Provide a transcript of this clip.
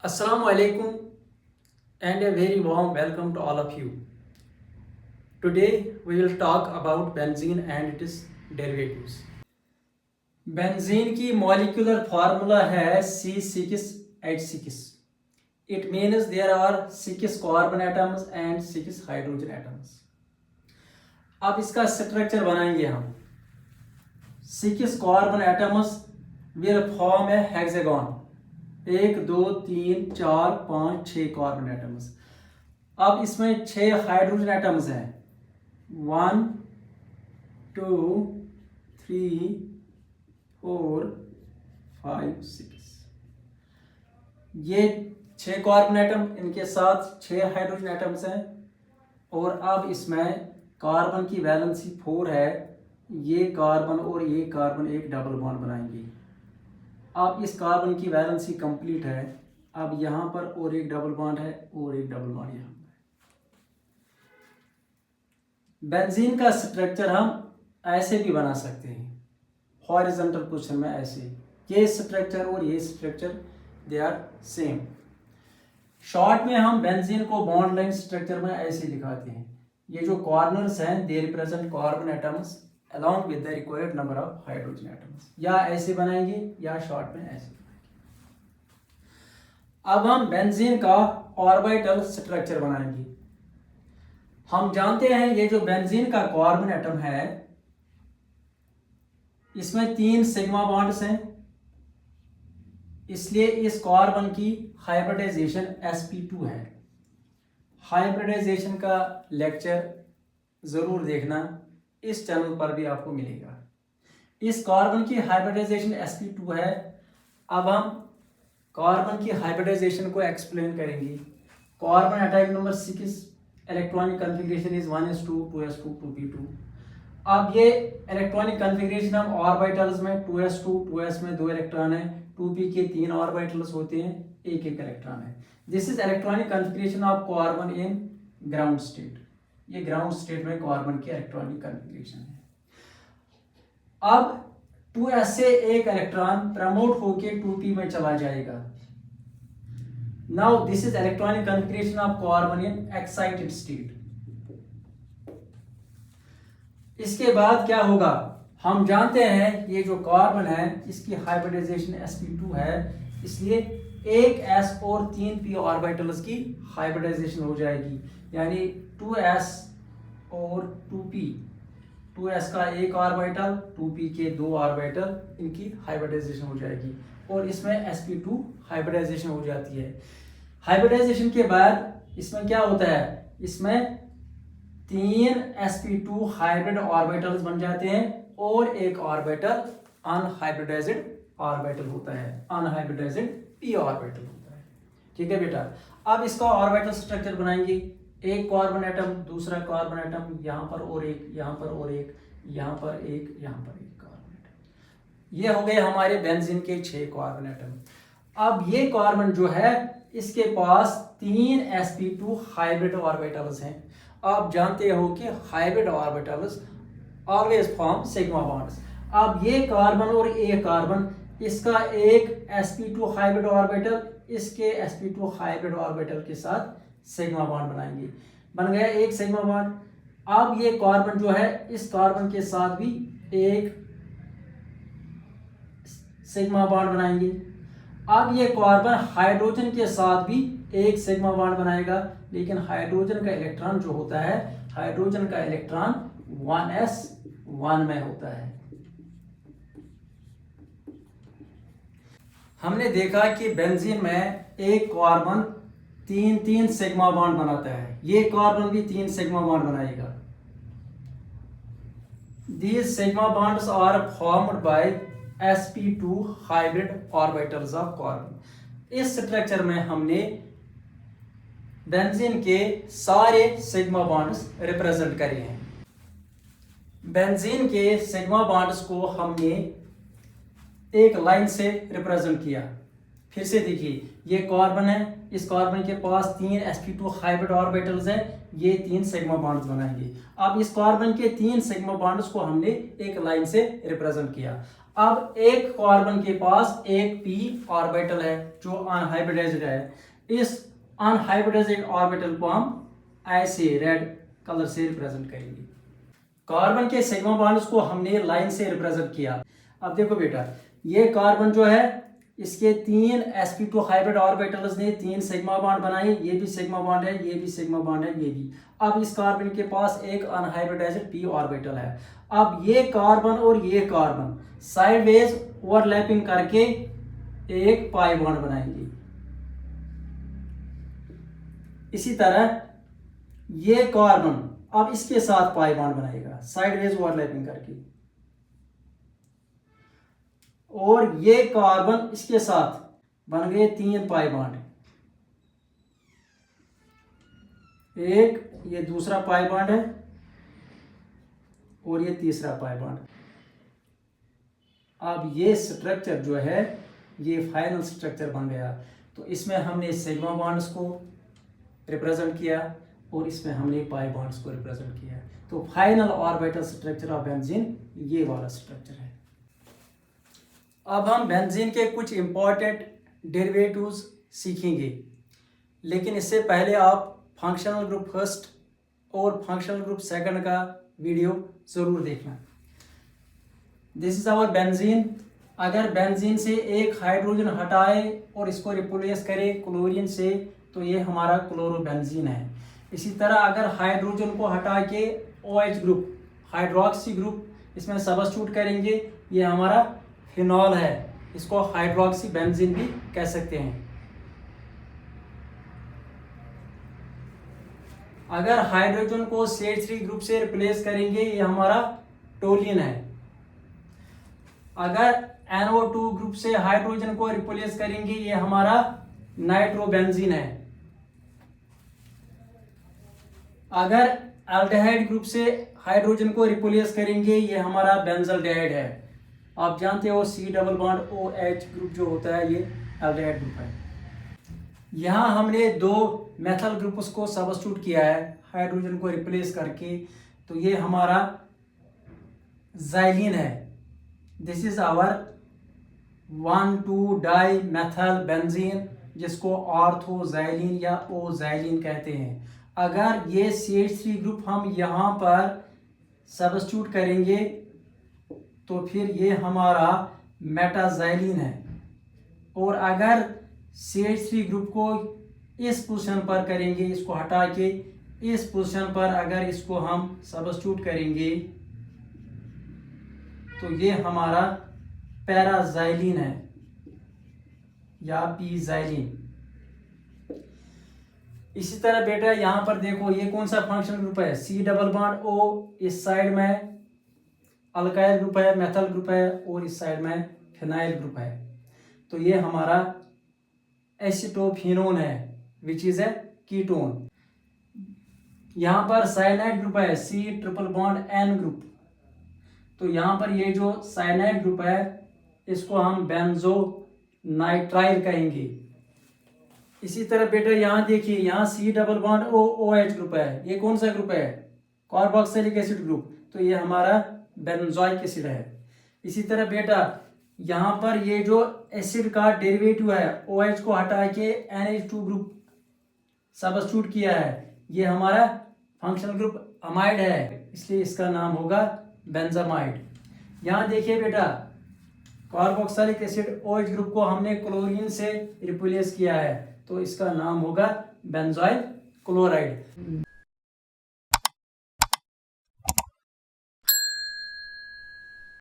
Assalamu alaikum and a very warm welcome to all of you. Today we will talk about benzene and its derivatives. Benzene की molecular formula है C6H6. It means there are 6 carbon atoms and 6 hydrogen atoms. अब इसका structure बनाएंगे हम. 6 carbon atoms will form a hexagon. 1 2 3 4 5 6 carbon atoms. अब इसमें 6 hydrogen atoms हैं. 1 2 3 4 5 6. ये 6 कार्बन एटम, इनके साथ 6 हाइड्रोजन एटम्स हैं. और अब इसमें कार्बन की वैलेंसी 4 है. ये कार्बन और ये कार्बन एक डबल बॉन्ड बनाएंगे. अब इस कार्बन की वैलेंसी कंप्लीट है. अब यहाँ पर और एक डबल बॉन्ड है और एक डबल बॉन्ड यहाँ पर. बेंजीन का स्ट्रक्चर हम ऐसे भी बना सकते हैं, हॉरिजॉन्टल पोजीशन में ऐसे. ये स्ट्रक्चर और ये structure they are same. Short में हम बेंजीन को बॉन्ड लाइन स्ट्रक्चर में ऐसे दिखाते हैं. ये जो कॉर्नर्स हैं they represent carbon atoms along with the required number of hydrogen atoms. या ऐसे बनाएंगे या शॉर्ट में ऐसे बनाएंगे. अब हम बेंजीन का ऑर्बिटल स्ट्रक्चर बनाएंगे. हम जानते हैं ये जो बेंजीन का कार्बन एटम है इसमें 3 सिग्मा बॉन्ड्स हैं. इसलिए इस कार्बन की हाइब्रिडाइजेशन sp2 है. हाइब्रिडाइजेशन का लेक्चर जरूर देखना, इस चैनल पर भी आपको मिलेगा. इस कार्बन की हाइब्रिडाइजेशन sp2 है. अब हम कार्बन की हाइब्रिडाइजेशन को एक्सप्लेन करेंगे. Carbon atomic number 6, electronic configuration is 1s2 2s2 2p2. अब ये इलेक्ट्रॉनिक कॉन्फ़िगरेशन हम ऑर्बिटल्स में 2s2 2s में 2 इलेक्ट्रॉन है, 2p के 3 ऑर्बिटल्स होते हैं, एक एक इलेक्ट्रॉन है. This is electronic configuration of carbon in ground state. ये ग्राउंड स्टेट में कार्बन की इलेक्ट्रॉनिक कॉन्फ़िगरेशन है. अब 2s से एक इलेक्ट्रॉन प्रमोट होके 2p में चला जाएगा. Now this is electronic configuration of carbon in excited state. इसके बाद क्या होगा, हम जानते हैं ये जो कार्बन है इसकी हाइब्रिडाइजेशन sp2 है. इसलिए एक s और 3p ऑर्बिटल्स की हाइब्रिडाइजेशन हो जाएगी. यानी 2s और 2p, 2s का एक ऑर्बिटल, 2p के 2 ऑर्बिटल, इनकी हाइब्रिडाइजेशन हो जाएगी. और इसमें sp2 हाइब्रिडाइजेशन हो जाती है. हाइब्रिडाइजेशन के बाद इसमें क्या होता है, इसमें 3 sp2 हाइब्रिड ऑर्बिटल्स बन जाते हैं और एक ऑर्बिटल अनहाइब्रिडाइज्ड ऑर्बिटल होता है, अनहाइब्रिडाइज्ड p ऑर्बिटल होता है. ठीक है बेटा. अब इसका ऑर्बिटल स्ट्रक्चर बनाएंगे. एक कार्बन एटम, दूसरा कार्बन एटम, यहाँ पर और एक, यहाँ पर और एक, यहाँ पर एक, यहाँ पर एक कार्बन एटम. ये हो गए हमारे बेंजीन के 6 कार्बन एटम. अब ये कार्बन जो है इसके पास 3 sp2 हाइब्रिड ऑर्बिटल्स हैं. आप जानते हो कि hybrid orbitals always form sigma bonds. अब ये कार्बन और ये कार्बन, इसका एक sp2 हाइब्रिड ऑर्बिटल इसके sp2 हाइब्रिड ऑर्बिटल के साथ सिग्मा बॉन्ड बनाएंगे. बन गया एक सिग्मा बॉन्ड. अब ये कार्बन जो है इस कार्बन के साथ भी एक सिग्मा बॉन्ड बनाएंगे. अब ये कार्बन हाइड्रोजन के साथ भी एक सिग्मा बॉन्ड बनाएगा. लेकिन हाइड्रोजन का इलेक्ट्रॉन जो होता है, हाइड्रोजन का इलेक्ट्रॉन 1s1 में होता है. हमने देखा कि बेंजीन में एक कार्बन 3 सिग्मा बॉन्ड बनाता है. ये कार्बन भी 3 सिग्मा बॉन्ड बनाएगा. These sigma bonds are formed by sp2 hybrid orbitals of carbon. इस स्ट्रक्चर में हमने बेंजीन के सारे सिग्मा बॉन्ड्स रिप्रेजेंट करे हैं. बेंजीन के सिग्मा बॉन्ड्स को हमने एक लाइन से रिप्रेजेंट किया. फिर से देखिए, ये कार्बन है, इस कार्बन के पास 3 sp2 हाइब्रिड ऑर्बिटल्स है, ये 3 सिग्मा बॉन्ड्स बनाएंगे। अब इस कार्बन के 3 सिग्मा बॉन्ड्स को हमने एक लाइन से रिप्रेजेंट किया। अब एक कार्बन के पास एक p ऑर्बिटल है जो अनहाइब्रिडाइज्ड है। इस अनहाइब्रिडाइज्ड ऑर्बिटल को हम ऐसे रेड कलर से रिप्रेजेंट करेंगे। कार्बन के सिग्मा बॉन्ड्स को हमने लाइन से रिप्रेजेंट किया। अब देखो बेटा, ये कार्बन जो है, इसके 3 sp2 हाइब्रिड ऑर्बिटल्स ने 3 सिग्मा बॉन्ड बनाए, ये भी सिग्मा बॉन्ड है, ये भी सिग्मा बॉन्ड है, ये भी। अब इस कार्बन के पास एक अनहाइब्रिडाइज्ड p ऑर्बिटल है। अब ये कार्बन और ये कार्बन साइडवेज ओवरलैपिंग करके एक पाई बॉन्ड बनाएंगे। इसी तरह ये कार्बन अब इसके साथ पाई बॉन्ड बनाएगा साइडवेज ओवरलैपिंग करके, और ये कार्बन इसके साथ बन गए 3 पाई बॉन्ड। एक ये दूसरा पाई बॉन्ड है और ये तीसरा पाई बॉन्ड। अब ये स्ट्रक्चर जो है, ये फाइनल स्ट्रक्चर बन गया। तो इसमें हमने सिग्मा बॉन्ड्स को रिप्रेजेंट किया और इसमें हमने पाई बॉन्ड्स को रिप्रेजेंट किया। तो final orbital structure of benzene ये वाला स्ट्रक्चर है। अब हम बेंजीन के कुछ इंपॉर्टेंट डेरिवेटिव्स सीखेंगे, लेकिन इससे पहले आप फंक्शनल ग्रुप फर्स्ट और फंक्शनल ग्रुप सेकंड का वीडियो ज़रूर देखना। This is our benzene. अगर बेंजीन से एक हाइड्रोजन हटाए और इसको रिप्लेस करें क्लोरीन से, तो ये हमारा क्लोरोबेंजीन है। इसी तरह अगर हाइड्रोजन को हटा के OH ग्रुप, हाइड्रोक्सी ग्रुप इसमें सब्स्टिट्यूट करेंगे, ये हमारा फिनॉल है। इसको हाइड्रोक्सी बेंजीन भी कह सकते हैं। अगर हाइड्रोजन को CH3 ग्रुप से रिप्लेस करेंगे, ये हमारा टोलिन है। अगर NO2 ग्रुप से हाइड्रोजन को रिप्लेस करेंगे, ये हमारा नाइट्रोबेंजीन है। अगर एल्डिहाइड ग्रुप से हाइड्रोजन को रिप्लेस करेंगे, ये हमारा बेंजल्डिहाइड है। आप जानते हो C double bond OH group जो होता है, ये एल्डिहाइड ग्रुप है। यहाँ हमने 2 मेथल ग्रुप्स को सब्स्टिट्यूट किया है हाइड्रोजन को रिप्लेस करके, तो ये हमारा ज़ाइलिन है। This is our 1,2-डाई methyl benzene, जिसको ऑर्थोज़ाइलिन या ओज़ाइलिन कहते हैं। अगर ये CH3 ग्रुप हम यहाँ पर सब्स्टिट्यूट करेंगे, तो फिर ये हमारा मेटाज़ाइलिन है। और अगर CH3 ग्रुप को इस पोजीशन पर करेंगे, इसको हटा के इस पोजीशन पर अगर इसको हम सब्स्टिट्यूट करेंगे, तो ये हमारा पैराज़ाइलिन है या पीज़ाइलिन। इसी तरह बेटा यहाँ पर देखो, ये कौन सा फंक्शनल ग्रुप है, C डबल बॉन्ड O, इस साइड में अल्काइल ग्रुप है, मेथल ग्रुप है, और इस साइड में फिनाइल ग्रुप है। तो ये हमारा एसिटोफिनोन है, विच इज ए कीटोन। यहाँ पर साइनाइड ग्रुप है, C triple bond N group. तो यहाँ पर ये जो साइनाइड ग्रुप है, इसको हम बेंजो नाइट्राइल कहेंगे। इसी तरह बेटा यहाँ देखिए, यहाँ C double bond O OH group है। ये कौन सा ग्रुप है, कार्बोक्सिलिक एसिड ग्रुप। तो ये हमारा बेंजोइक एसिड है। इसी तरह बेटा यहाँ पर ये जो एसिड का डेरिवेटिव है, OH को हटा के NH2 ग्रुप सब्स्टिट्यूट किया है, ये हमारा फंक्शनल ग्रुप अमाइड है, इसलिए इसका नाम होगा बेंजामाइड। यहाँ देखिए बेटा, कार्बोक्सिलिक एसिड OH ग्रुप को हमने क्लोरीन से रिप्लेस किया है, तो इसका नाम होगा बेंजोइल क्लोराइड।